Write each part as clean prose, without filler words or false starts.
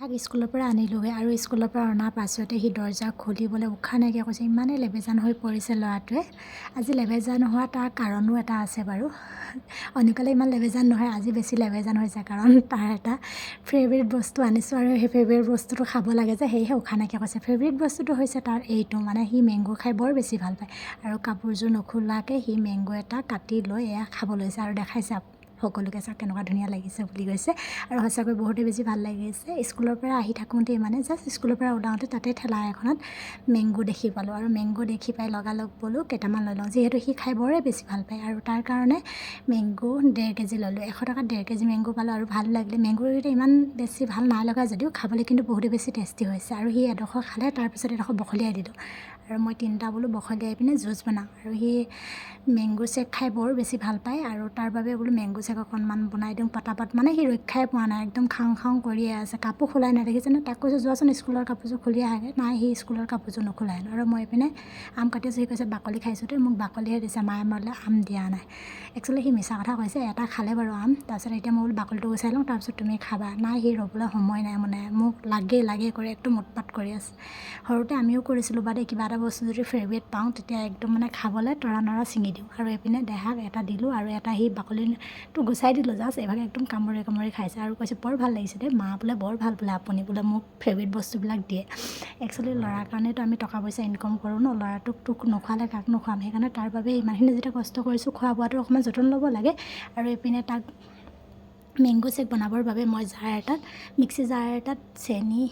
তাক স্কুলৰ পৰা আনিলোঁগৈ আৰু স্কুলৰ পৰা অনাৰ পাছতে সি দৰ্জা খুলিবলৈ উশাহ নাইকিয়া কৰিছে। ইমানেই লেবেজান হৈ পৰিছে ল'ৰাটোৱে। আজি লেবেজান হোৱা তাৰ কাৰণো এটা আছে বাৰু। অনিকালে ইমান লেবেজান নহয়, আজি বেছি লেবেজান হৈছে কাৰণ তাৰ এটা ফেভৰেট বস্তু আনিছোঁ আৰু সেই ফেভৰেট বস্তুটো খাব লাগে যে, সেয়েহে উশাহ নাইকিয়া কৰিছে। ফেভৰেট বস্তুটো হৈছে তাৰ এইটো, মানে সি মেংগ' খাই বৰ বেছি ভাল পায় আৰু কাপোৰযোৰ নোখোলাকৈ সি মেংগ' এটা কাটি লৈ এয়া খাব লৈছে আৰু দেখাইছে সকলোকে চাওক কেনেকুৱা ধুনীয়া লাগিছে বুলি কৈছে। আৰু সঁচাকৈ বহুতেই বেছি ভাল লাগিছে। স্কুলৰ পৰা আহি থাকোঁতেই মানে জাষ্ট স্কুলৰ পৰা ওলাওঁতে তাতে ঠেলা এখনত মেংগ' দেখি পালোঁ আৰু মেংগ' দেখি পাই লগালগ বোলো কেইটামান লৈ লওঁ, যিহেতু সি খাই বৰে বেছি ভাল পায় আৰু তাৰ কাৰণে মেংগ' 1.5 কেজি ল'লোঁ। 100 টকাত 1.5 কেজি মেংগ' পালোঁ আৰু ভাল লাগিলে। মেংগ'কেইটা ইমান বেছি ভাল নাই লগা যদিও খাবলৈ কিন্তু বহুতেই বেছি টেষ্টি হৈছে আৰু সি এডোখৰ খালে, তাৰপিছত এডোখৰ বখলিয়াই দিলোঁ আৰু মই 3টা বোলো বখলিয়াই পিনে জুচ বনাওঁ আৰু সি মেংগ' শ্বেক খাই বৰ বেছি ভাল পায় আৰু তাৰ বাবে বোলো মেংগ' শ্বেক অকণমান বনাই দিওঁ পটাপট। মানে সি ৰক্ষাই পোৱা নাই, একদম খাওঁ খাওঁ কৰিয়ে আছে। কাপোৰ খোলাই নাই দেখিছেনে? তাক কৈছোঁ যোৱাচোন স্কুলৰ কাপোৰযোৰ খুলি আহাগৈ, নাই সি স্কুলৰ কাপোৰযোৰ নোখোলাই আৰু মই এইপিনে আম কাটি আছোঁ। সি কৈছে বাকলি খাইছোঁ দেই, মোক বাকলিহে দিছে মায়ে, মোলৈ আম দিয়া নাই। একচুৱেলি সি মিছা কথা কৈছে, এটা খালে বাৰু আম। তাৰপিছত এতিয়া মই বোলো বাকলিটো গুচাই লওঁ, তাৰপিছত তুমি খাবা। নাই সি ৰ'বলৈ সময় নাই, মানে মোক লাগে কৰি একদম উৎপাত কৰি আছে। সৰুতে আমিও কৰিছিলোঁ বা দেই, কিবা এটা বস্তু যদি ফেভৰেট পাওঁ তেতিয়া একদম মানে খাবলৈ তৰা নৰা ছিঙি দিওঁ আৰু এইপিনে দেহাক এটা দিলোঁ আৰু এটা সি বাকলিটো গুচাই দিলোঁ জাষ্ট, এভাগে একদম কামুৰি কামুৰি খাইছে আৰু কৈছে বৰ ভাল লাগিছে দেই মা, বোলে বৰ ভাল বোলে আপুনি বোলে মোক ফেভৰেট বস্তুবিলাক দিয়ে। একচুৱেলি ল'ৰাৰ কাৰণেতো আমি টকা পইচা ইনকাম কৰোঁ ন, ল'ৰাটোক নোখোৱালে কাক নোখোৱাম, সেইকাৰণে তাৰ বাবে ইমানখিনি যেতিয়া কষ্ট কৰিছোঁ, খোৱা বোৱাটো অকণমান যতন ল'ব লাগে। আৰু এইপিনে তাক মেংগ' শ্বেক বনাবৰ বাবে মই মিক্সি জাৰ এটাত চেনি,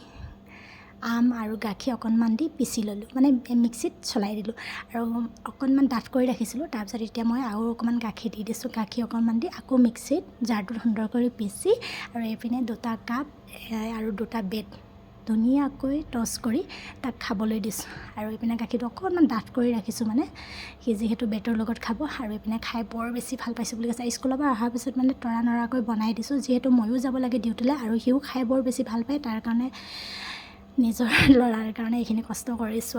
আম আৰু গাখীৰ অকণমান দি পিচি ল'লোঁ, মানে মিক্সিত চলাই দিলোঁ আৰু অকণমান ডাঠ কৰি ৰাখিছিলোঁ। তাৰপিছত এতিয়া মই আৰু অকণমান গাখীৰ দি দিছোঁ, গাখীৰ অকণমান দি আকৌ মিক্সিত জাৰটোত সুন্দৰ কৰি পিচি আৰু এইপিনে 2টা কাপ আৰু 2টা ব্ৰেড ধুনীয়াকৈ টষ্ট কৰি তাক খাবলৈ দিছোঁ আৰু এইপিনে গাখীৰটো অকণমান ডাঠ কৰি ৰাখিছোঁ, মানে সি যিহেতু ব্ৰেডৰ লগত খাব আৰু এইপিনে খাই বৰ বেছি ভাল পাইছোঁ বুলি কৈছে। স্কুলৰ পৰা অহাৰ পিছত মানে তৰা নৰাকৈ বনাই দিছোঁ, যিহেতু ময়ো যাব লাগে ডিউটিলৈ আৰু সিও খাই বৰ বেছি ভাল পায়, তাৰ কাৰণে নিজৰ ল'ৰাৰ কাৰণে এইখিনি কষ্ট কৰিছোঁ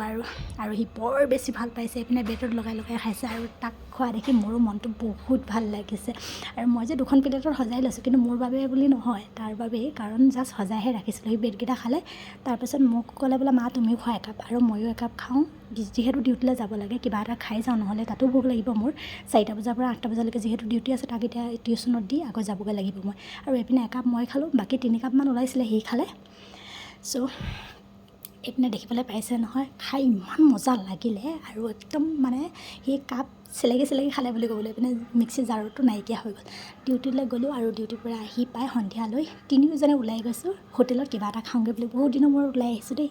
আৰু সি বৰ বেছি ভাল পাইছে। এইপিনে ব্ৰেডত লগাই লগাই খাইছে আৰু তাক খোৱা দেখি মোৰো মনটো বহুত ভাল লাগিছে। আৰু মই যে 2খন প্লেটত সজাই লৈছোঁ, কিন্তু মোৰ বাবে বুলি নহয়, তাৰ বাবেই, কাৰণ জাষ্ট সজাইহে ৰাখিছিলোঁ। সি ব্ৰেডকেইটা খালে, তাৰপিছত মোক ক'লে বোলে মা তুমিও খোৱা একাপ আৰু ময়ো একাপ খাওঁ, যিহেতু ডিউটিলৈ যাব লাগে কিবা এটা খাই যাওঁ, নহ'লে তাতো ভোক লাগিব মোৰ। 4টা বজাৰ পৰা 8টা বজালৈকে যিহেতু ডিউটি আছে, তাক এতিয়া টিউশ্যনত দি আকৌ যাবগৈ লাগিব মই। আৰু এইপিনে একাপ মই খালোঁ, বাকী 3 কাপমান ওলাইছিলে সি খালে। চ' এইপিনে দেখিবলৈ পাইছে নহয়, খাই ইমান মজা লাগিলে আৰু একদম মানে সি কাপ চেলেকি খালে বুলি ক'বলৈ, এইপিনে মিক্সি জাৰটো নাইকিয়া হৈ গ'ল। ডিউটিলৈ গ'লোঁ আৰু ডিউটিৰ পৰা আহি পাই সন্ধিয়ালৈ তিনিওজনে ওলাই গৈছোঁ হোটেলত কিবা এটা খাওঁগৈ বুলি। বহুত দিনৰ মূৰত ওলাই আহিছোঁ দেই।